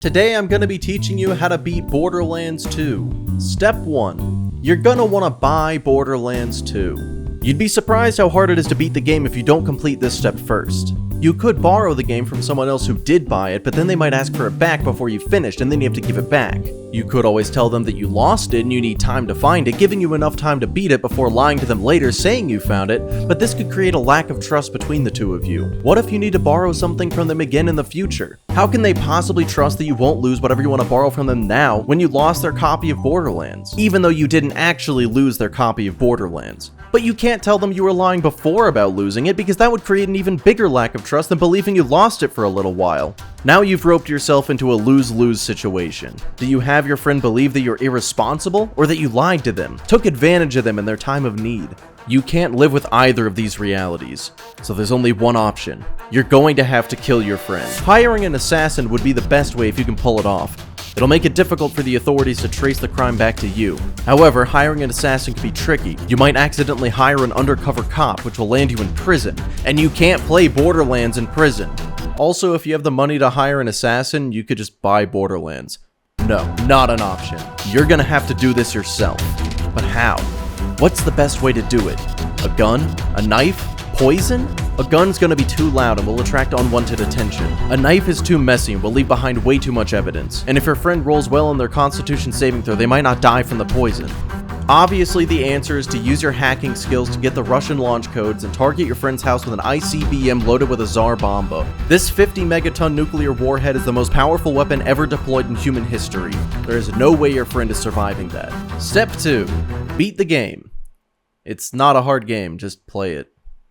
Today I'm going to be teaching you how to beat Borderlands 2. Step 1. You're gonna want to buy Borderlands 2. You'd be surprised how hard it is to beat the game if you don't complete this step first. You could borrow the game from someone else who did buy it, but then they might ask for it back before you finished, and then you have to give it back. You could always tell them that you lost it and you need time to find it, giving you enough time to beat it before lying to them later saying you found it, but this could create a lack of trust between the two of you. What if you need to borrow something from them again in the future? How can they possibly trust that you won't lose whatever you want to borrow from them now when you lost their copy of Borderlands, even though you didn't actually lose their copy of Borderlands? But you can't tell them you were lying before about losing it, because that would create an even bigger lack of trust than believing you lost it for a little while. Now you've roped yourself into a lose-lose situation. Do you have your friend believe that you're irresponsible, or that you lied to them, took advantage of them in their time of need? You can't live with either of these realities, so there's only one option. You're going to have to kill your friend. Hiring an assassin would be the best way if you can pull it off. It'll make it difficult for the authorities to trace the crime back to you. However, hiring an assassin can be tricky. You might accidentally hire an undercover cop, which will land you in prison, and you can't play Borderlands in prison. Also, if you have the money to hire an assassin, you could just buy Borderlands. No, not an option. You're gonna have to do this yourself. But how? What's the best way to do it? A gun? A knife? Poison? A gun's gonna be too loud and will attract unwanted attention. A knife is too messy and will leave behind way too much evidence. And if your friend rolls well on their Constitution saving throw, they might not die from the poison. Obviously, the answer is to use your hacking skills to get the Russian launch codes and target your friend's house with an ICBM loaded with a Tsar Bomba. This 50 megaton nuclear warhead is the most powerful weapon ever deployed in human history. There is no way your friend is surviving that. Step 2. Beat the game. It's not a hard game, just play it.